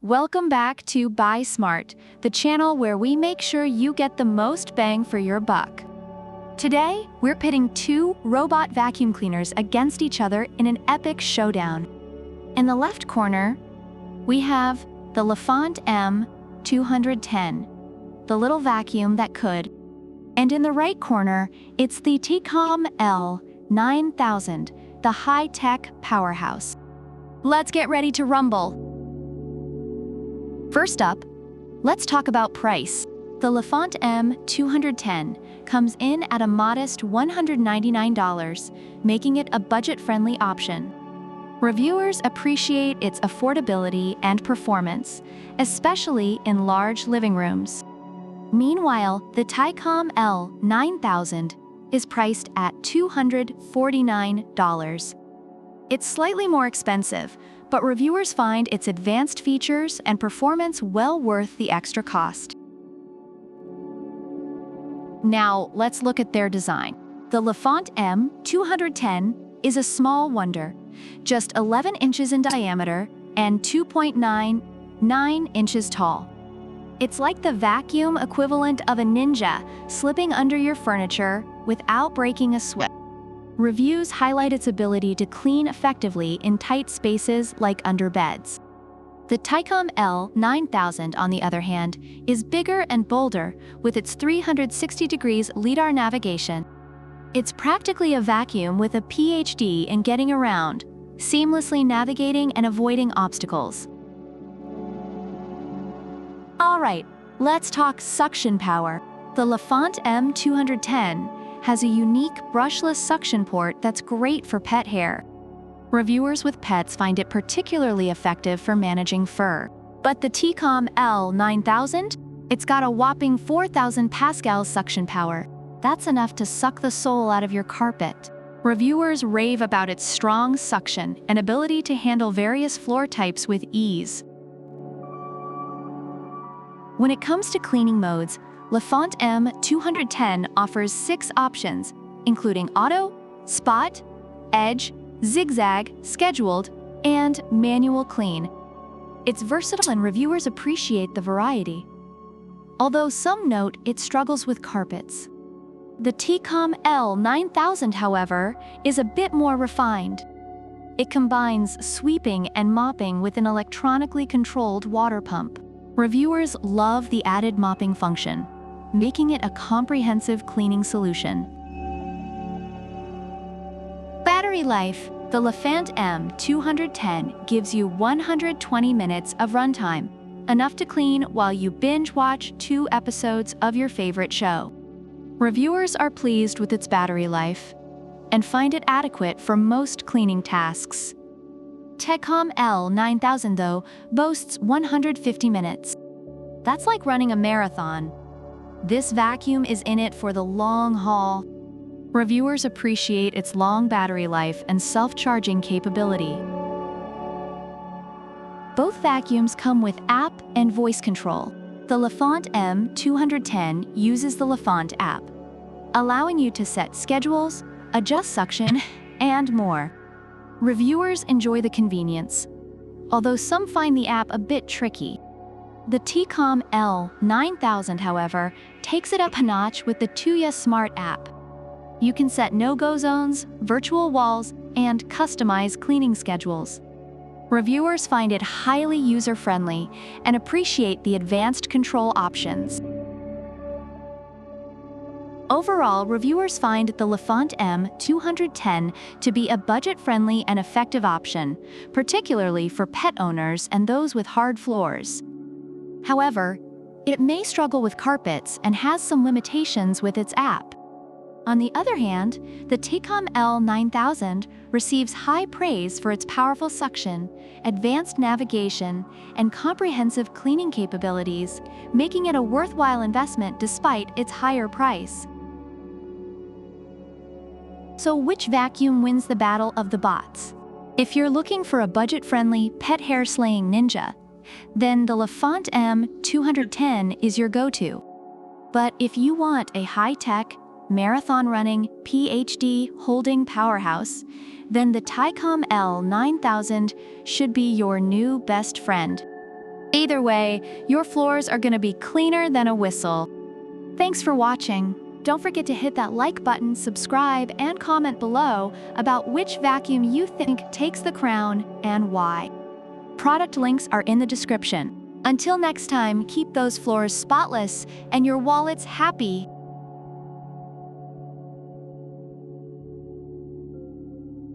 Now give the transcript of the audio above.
Welcome back to Buy Smart, the channel where we make sure you get the most bang for your buck. Today, we're pitting two robot vacuum cleaners against each other in an epic showdown. In the left corner, we have the Lefant M210, the little vacuum that could. And in the right corner, it's the Tikom L9000, the high-tech powerhouse. Let's get ready to rumble. First up, let's talk about price. The Lefant M210 comes in at a modest $199, making it a budget-friendly option. Reviewers appreciate its affordability and performance, especially in large living rooms. Meanwhile, the Tikom L9000 is priced at $249. It's slightly more expensive, but reviewers find its advanced features and performance well worth the extra cost. Now, let's look at their design. The Lefant M210 is a small wonder, just 11 inches in diameter and 2.99 inches tall. It's like the vacuum equivalent of a ninja slipping under your furniture without breaking a sweat. Reviews highlight its ability to clean effectively in tight spaces like under beds. The Tikom L9000, on the other hand, is bigger and bolder with its 360 degrees LiDAR navigation. It's practically a vacuum with a PhD in getting around, seamlessly navigating and avoiding obstacles. All right, let's talk suction power. The Lefant M210 has a unique brushless suction port that's great for pet hair. Reviewers with pets find it particularly effective for managing fur. But the Tikom L9000? It's got a whopping 4,000 pascals suction power. That's enough to suck the soul out of your carpet. Reviewers rave about its strong suction and ability to handle various floor types with ease. When it comes to cleaning modes, Lefant M210 offers 6 options, including auto, spot, edge, zigzag, scheduled, and manual clean. It's versatile and reviewers appreciate the variety. Although some note it struggles with carpets. The Tikom L9000, however, is a bit more refined. It combines sweeping and mopping with an electronically controlled water pump. Reviewers love the added mopping function, making it a comprehensive cleaning solution. Battery life. The Lefant M210 gives you 120 minutes of runtime, enough to clean while you binge-watch 2 episodes of your favorite show. Reviewers are pleased with its battery life and find it adequate for most cleaning tasks. Tikom L9000, though, boasts 150 minutes. That's like running a marathon. This vacuum is in it for the long haul. Reviewers appreciate its long battery life and self-charging capability. Both vacuums come with app and voice control. The Lefant M210 uses the Lefant app, allowing you to set schedules, adjust suction, and more. Reviewers enjoy the convenience, although some find the app a bit tricky. The Tikom L9000, however, takes it up a notch with the Tuya Smart app. You can set no-go zones, virtual walls, and customize cleaning schedules. Reviewers find it highly user-friendly and appreciate the advanced control options. Overall, reviewers find the Lefant M210 to be a budget-friendly and effective option, particularly for pet owners and those with hard floors. However, it may struggle with carpets and has some limitations with its app. On the other hand, the Tikom L9000 receives high praise for its powerful suction, advanced navigation, and comprehensive cleaning capabilities, making it a worthwhile investment despite its higher price. So which vacuum wins the battle of the bots? If you're looking for a budget-friendly, pet hair-slaying ninja, then the Lefant M210 is your go-to. But if you want a high-tech, marathon-running, PhD-holding powerhouse, then the Tikom L9000 should be your new best friend. Either way, your floors are gonna be cleaner than a whistle. Thanks for watching. Don't forget to hit that like button, subscribe, and comment below about which vacuum you think takes the crown and why. Product links are in the description. Until next time, keep those floors spotless and your wallets happy.